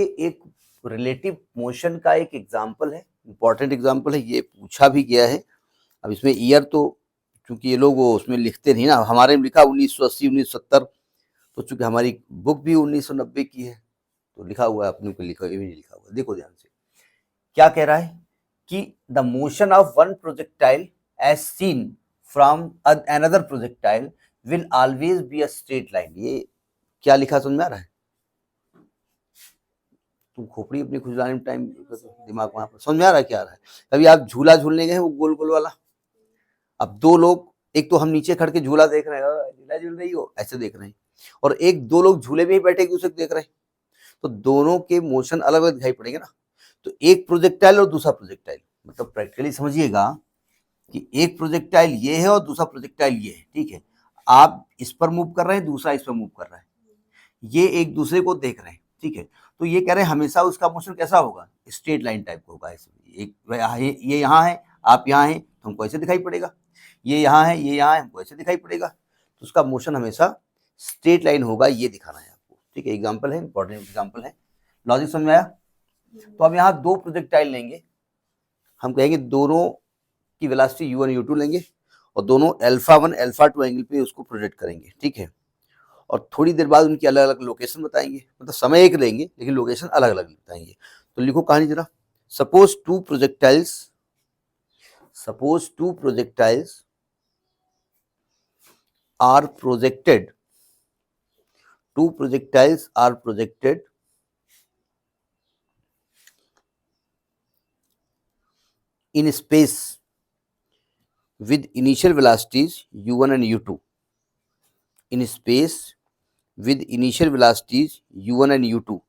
एक relative motion का एक एग्जाम्पल है, इंपॉर्टेंट एग्जाम्पल है, ये पूछा भी गया है। अब इसमें ईयर तो चूंकि ये लोग वो उसमें लिखते नहीं ना, हमारे में लिखा 1980 1970, तो चूंकि हमारी बुक भी 1990 की है तो लिखा हुआ है, अपने को लिखा ये भी नहीं लिखा हुआ। देखो ध्यान से क्या कह रहा है कि the motion of one projectile as seen from another projectile will always be a straight line. ये क्या लिखा समझ में आ रहा है? तुम खोपड़ी अपनी खुजलाने में टाइम दिमाग वहां पर समझ में आ रहा है क्या आ रहा है? कभी आप झूला झूलने गए हैं, वो गोल गोल वाला, अब दो लोग, एक तो हम नीचे खड़ के झूला देख रहे हैं, झूला झूल रही हो ऐसे देख रहे हैं, और एक दो लोग झूले में ही बैठे एक दूसरे को देख रहे हैं, तो दोनों के मोशन अलग अलग दिखाई पड़ेंगे ना। तो एक प्रोजेक्टाइल और दूसरा प्रोजेक्टाइल, मतलब प्रैक्टिकली समझिएगा कि एक प्रोजेक्टाइल ये है और दूसरा प्रोजेक्टाइल ये है, ठीक है। आप इस पर मूव कर रहे हैं, दूसरा इस पर मूव कर रहा है, ये एक दूसरे को देख रहे हैं, ठीक है। तो ये कह रहे हैं हमेशा उसका मोशन कैसा होगा, स्ट्रेट लाइन टाइप का होगा। ऐसे ये यहाँ है, आप यहाँ हैं, तो हमको ऐसे दिखाई पड़ेगा, ये यहाँ है, ये यहाँ है, हमको ऐसे दिखाई पड़ेगा, तो उसका मोशन हमेशा स्ट्रेट लाइन होगा, ये दिखाना है आपको, ठीक है। एग्जाम्पल है, इंपॉर्टेंट एग्जाम्पल है। लॉजिक समझ में आया? तो अब यहाँ दो प्रोजेक्टाइल लेंगे, हम कहेंगे दोनों की वेलोसिटी u1 u2 लेंगे और दोनों α1 α2 एंगल पे उसको प्रोजेक्ट करेंगे, ठीक है। और थोड़ी देर बाद उनकी अलग अलग लोकेशन बताएंगे, मतलब समय एक लेंगे लेकिन लोकेशन अलग अलग बताएंगे। तो लिखो कहानी जरा। Suppose two projectiles are projected in space with initial velocities u1 and u2, in space with initial velocities u1 and u2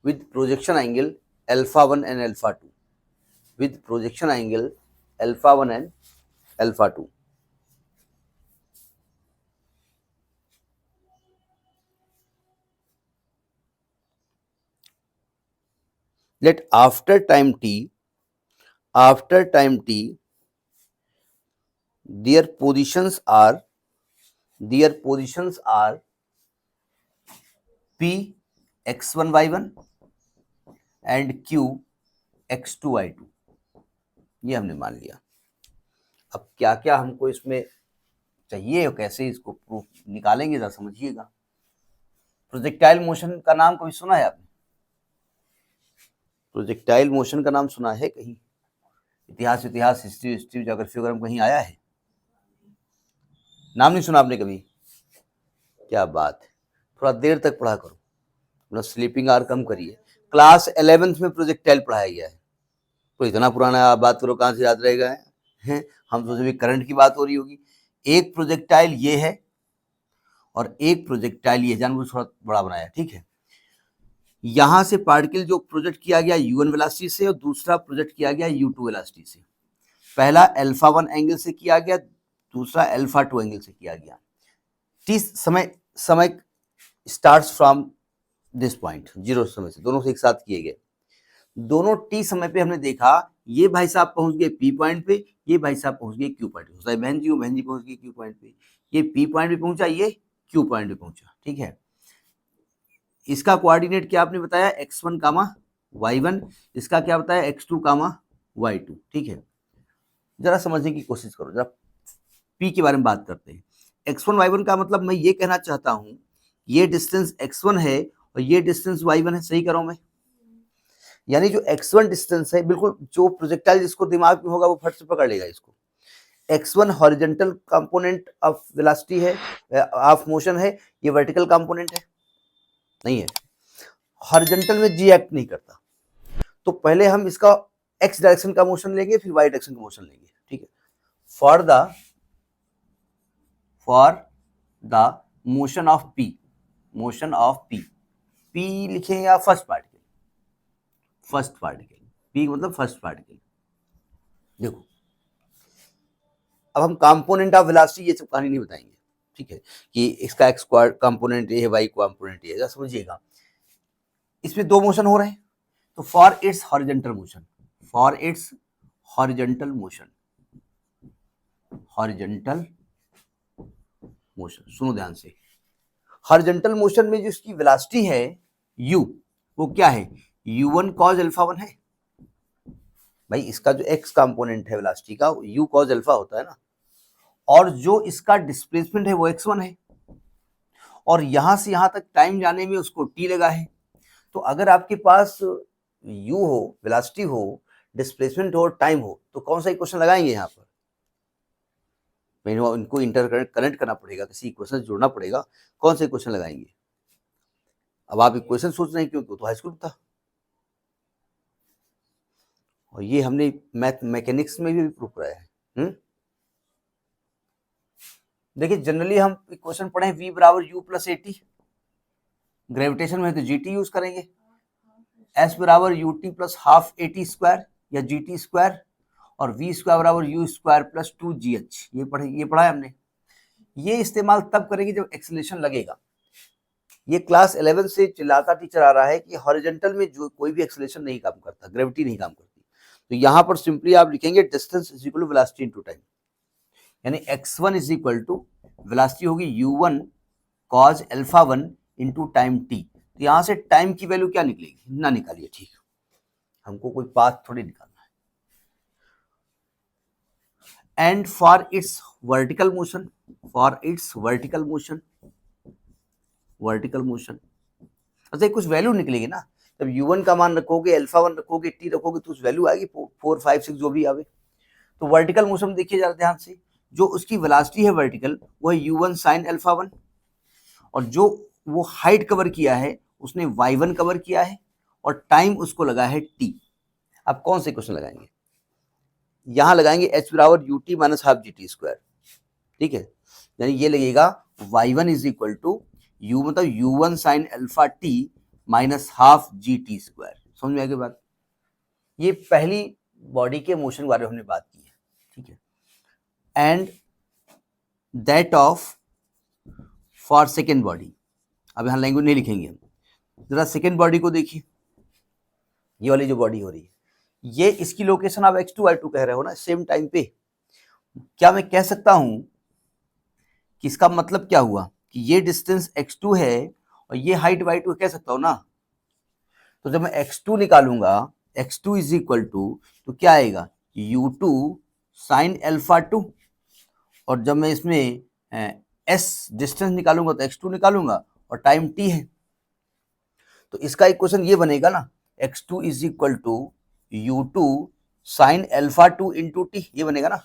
with projection angle alpha1 and alpha2. Let after time t their positions are p x1 y1 and q x2 y2। ये हमने मान लिया। अब क्या क्या हमको इसमें चाहिए और कैसे इसको प्रूफ निकालेंगे जरा समझिएगा। प्रोजेक्टाइल मोशन का नाम कभी सुना है आपने? प्रोजेक्टाइल मोशन का नाम सुना है कहीं? इतिहास हिस्ट्री ज्योग्राफी वगैरह में कहीं आया है? नाम नहीं सुना आपने कभी? क्या बात है, थोड़ा देर तक पढ़ा करो, अपना स्लीपिंग आवर कम करिए। क्लास 11th में प्रोजेक्टाइल पढ़ाया गया है, तो इतना पुराना आप बात करो, कहाँ से याद रहेगा है? हम सोचे भी करंट की बात हो रही होगी। एक प्रोजेक्टाइल ये है और एक प्रोजेक्टाइल ये, जानबूझ थोड़ा बड़ा बनाया, ठीक है। यहां से पार्टिकल जो प्रोजेक्ट किया गया u1 वेलोसिटी से और दूसरा प्रोजेक्ट किया गया u2 वेलोसिटी से। पहला α1 एंगल से किया गया, दूसरा α2 एंगल से किया गया। टी समय स्टार्ट्स फ्रॉम दिस पॉइंट, 0 समय से, दोनों से एक साथ किए गए। दोनों टी समय पे हमने देखा ये भाई साहब पहुंच गए पी पॉइंट पे, ये भाई साहब पहुंच गए क्यू पॉइंट पे। होता है बहन जी पहुंच गई क्यू पॉइंट पे, ये पी पॉइंट पे पहुंचा, ये क्यू पॉइंट पे पहुंचा, ठीक है। इसका कोऑर्डिनेट क्या आपने बताया, x1 कामा y1, इसका क्या बताया x2 कामा y2, ठीक है। जरा समझने की कोशिश करो, जरा p के बारे में बात करते हैं। x1 y1 का मतलब मैं ये कहना चाहता हूं ये डिस्टेंस x1 है और ये डिस्टेंस y1 है, सही कर रहा हूं मैं? यानी जो x1 डिस्टेंस है, बिल्कुल जो प्रोजेक्टाइल जिसको दिमाग में होगा वो फट से पकड़ लेगा इसको। x1 horizontal component of velocity है, ऑफ मोशन है, ये वर्टिकल कंपोनेंट है, नहीं है। हॉरिजॉन्टल में जी एक्ट नहीं करता, तो पहले हम इसका x डायरेक्शन का मोशन लेंगे, फिर y डायरेक्शन का मोशन लेंगे, ठीक है। For the motion of p लिखे या फर्स्ट पार्टिकल, p मतलब फर्स्ट पार्टिकल। देखो अब हम कंपोनेंट ऑफ वेलोसिटी ये सब कहानी नहीं बताएंगे, ठीक है, कि इसका x कंपोनेंट ये है, y कंपोनेंट ये है, समझिएगा। इसमें दो मोशन हो रहे हैं, तो फॉर इट्स हॉरिजॉन्टल मोशन, सुनो ध्यान से, हॉरिजॉन्टल मोशन में जो इसकी वेलोसिटी है u, वो क्या है, u1 cos अल्फा 1 है भाई। इसका जो x कंपोनेंट है वेलोसिटी का u cos अल्फा होता है ना, और जो इसका डिस्प्लेसमेंट है वो x1 है, और यहां से यहां तक टाइम जाने में उसको t लगा है। तो अगर आपके पास u हो, वेलोसिटी हो, डिस्प्लेसमेंट हो और टाइम हो, तो कौन सा इक्वेशन लगाएंगे यहाँ पर? इनको इंटर कनेक्ट करना पड़ेगा, किसी इक्वेशन से जोड़ना पड़ेगा। कौन सा इक्वेशन लगाएंगे? अब आप इक्वेशन सोच रहे हैं क्यों, तो हाई स्कूल था, और ये हमने मैथ मैकेनिक्स में भी प्रूव कराया है। देखिए जनरली हम इक्वेशन पढ़े v बराबर u plus A T, gravitation में तो जी टी यूज करेंगे, s बराबर U T plus half A T square या जी टी स्क्वायर, और v स्क्वायर बराबर यू स्क्वायर प्लस 2gh, ये पढ़ा है हमने। ये इस्तेमाल तब करेंगे जब एक्सेलरेशन लगेगा। ये क्लास 11 से चिल्लाता टीचर आ रहा है कि हॉरिजॉन्टल में जो कोई भी एक्सेलरेशन नहीं काम करता, ग्रेविटी नहीं काम करती, तो यहाँ पर सिंपली आप लिखेंगे distance is equal to velocity into time, यानी x1 is equal to velocity होगी u1 cos alpha 1 into time t। तो यहाँ से टाइम की वैल्यू क्या निकलेगी, ना निकालिए, ठीक, हमको कोई पाथ थोड़ी निकालना है। And for its vertical motion, अच्छा कुछ वैल्यू निकलेगी ना, जब u1 का मान रखोगे, अल्फा 1 रखोगे, t रखोगे, तो उस वैल्यू आएगी 4, 5, 6 जो भी आवे। तो वर्टिकल मोशन देखिए जरा ध्यान से, जो उसकी वेलोसिटी है वर्टिकल वो है u1 sin अल्फा 1, और जो वो हाइट कवर किया है उसने y1 कवर किया है, और टाइम उसको लगा है t। अब कौन से क्वेश्चन लगाएंगे? यहां लगाएंगे h बराबर U T minus half g t square, ठीक है, यानी ये लगेगा y1 is equal to u मतलब u1 sin alpha t minus half g t square. समझ में आ गई बात? ये पहली बॉडी के मोशन के बारे में हमने बात की है, ठीक है। And that of for second body, अब यहां लैंग्वेज नहीं लिखेंगे हम, जरा सेकेंड बॉडी को देखिए, ये वाली जो बॉडी हो रही है, ये इसकी लोकेशन आप x2 y2 कह रहे हो ना सेम टाइम पे। क्या मैं कह सकता हूं कि इसका मतलब क्या हुआ कि ये डिस्टेंस x2 है और ये हाइट y2 कह सकता हूं ना? तो जब मैं x2 निकालूंगा, x2 इज इक्वल टू, तो क्या आएगा u2 sin अल्फा 2, और जब मैं इसमें s डिस्टेंस निकालूंगा तो x2 निकालूंगा और टाइम t है, तो इसका इक्वेशन ये बनेगा ना, x2 is equal to u2 sin alpha 2 into t, ये बनेगा ना।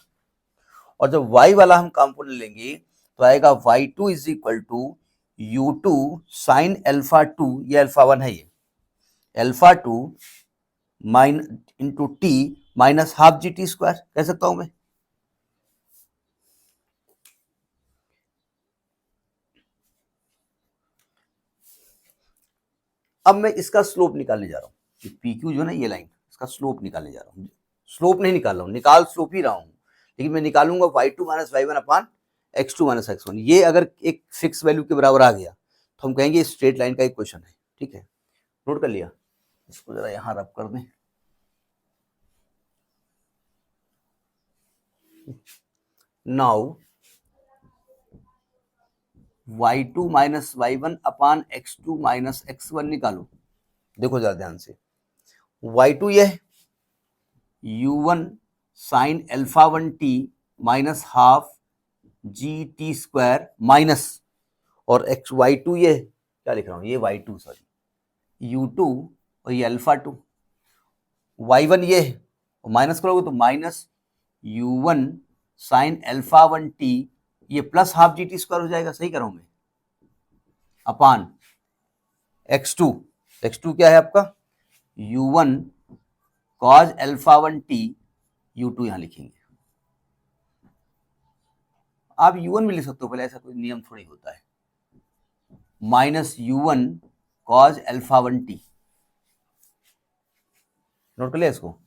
और जब y वाला हम कंपोनेंट लेंगे तो आएगा y2 is equal to u2 sin alpha 2, ये अल्फा 1 है, ये alpha 2 mine into t minus half g t square कह सकता हूं मैं। अब मैं इसका स्लोप निकालने जा रहा हूं, पी क्यू जो है ना ये लाइन, इसका स्लोप निकालने जा रहा हूं। स्लोप नहीं निकाल रहा हूं, निकाल स्लोप ही रहा हूं, लेकिन मैं निकालूंगा y2 minus y1 upon x2 minus x1। ये अगर एक फिक्स वैल्यू के बराबर आ गया तो हम कहेंगे स्ट्रेट लाइन का इक्वेशन है, ठीक है, नोट कर लिया। इसको जरा यहां रब कर दें। Now y2 minus y1 upon x2 minus x1 निकालो। देखो जरा ध्यान से, y2 ये u1 sine alpha 1 t minus half g t square minus, और एक्स y2 ये क्या लिख रहा हूं, ये y2 सॉरी u2 और ये अल्फा 2, y1 ये और माइनस करोगे तो minus u1 sine alpha 1 t, ये plus half g t square हो जाएगा, सही कर रहा हूं मैं, अपान x2, x2 क्या है आपका u1 cos alpha 1 t, u2 यहां लिखेंगे। आप u1 भी लिख सकते हो, पहले ऐसा कोई नियम थोड़ी होता है, minus u1 cos alpha 1 t। Note कर लिया इसको,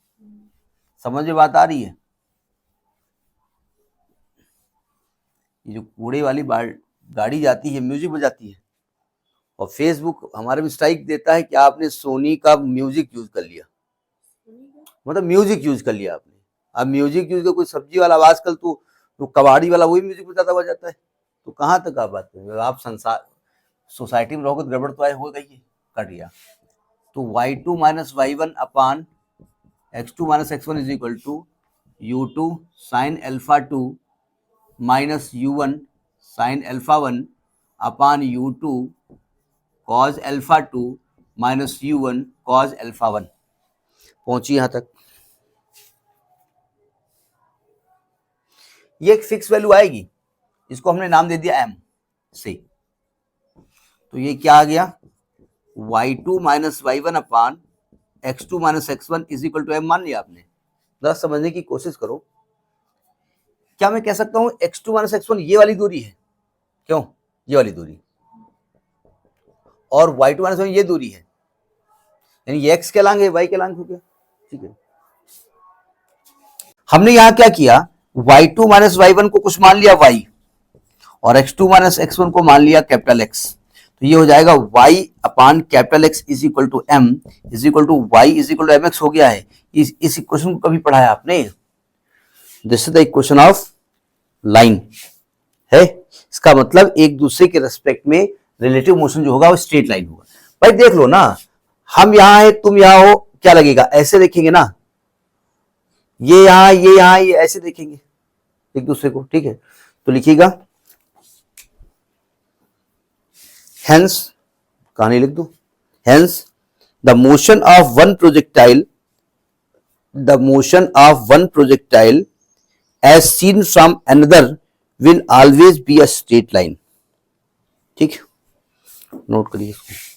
समझ में बात आ रही है? ये जो कूड़े वाली गाड़ी जाती है, म्यूजिक बजाती है, और फेसबुक हमारे में स्ट्राइक देता है कि आपने सोनी का म्यूजिक यूज कर लिया, मतलब म्यूजिक यूज कर लिया आपने। अब म्यूजिक यूज कर कोई सब्जी वाला, आजकल तो कबाड़ी वाला वही म्यूजिक बजाता हुआ जाता है, तो कहाँ तक आप बात करेंगे? आप संसार सोसाइटी में रहोगे तो गड़बड़ तो आए हो गई है, कट गया। तो y2 minus y1 upon x2 minus x1 is equal to u2 sine alpha 2 minus u1 sine alpha 1 upon u2 cos alpha 2 minus u1 cos alpha 1। पहुंची यहां तक? ये एक फिक्स वैल्यू आएगी, इसको हमने नाम दे दिया m से। तो ये क्या आ गया, y2 minus y1 upon x2 minus x1 is equal to m मान लिया आपने। जरा समझने की कोशिश करो, क्या मैं कह सकता हूं x2 माइनस x1 ये वाली दूरी है, क्यों ये वाली दूरी, और y2 माइनस y1 ये दूरी है, यानी ये x कहलाएंगे y कहलाएंगे, हो गया, ठीक है। हमने यहां क्या किया, y2 माइनस y1 को कुछ मान लिया y, और x2 माइनस x1 को मान लिया कैपिटल X। तो ये हो जाएगा y upon capital X is equal to m is equal to y is equal to mx हो गया है। इस इक्वेशन को कभी पढ़ा है आपने? This is the equation of line है। इसका मतलब एक दूसरे के रेस्पेक्ट में रिलेटिव मोशन जो होगा वो स्ट्रेट लाइन होगा। भाई देख लो ना, हम यहां है तुम यहां हो, क्या लगेगा, ऐसे देखेंगे ना, ये यहां ये ऐसे देखेंगे एक दूसरे को, ठीक है। तो लिखिएगा hence, कहानी लिख दो, hence the motion of one projectile as seen from another will always be a straight line। ठीक, नोट करिए इसको।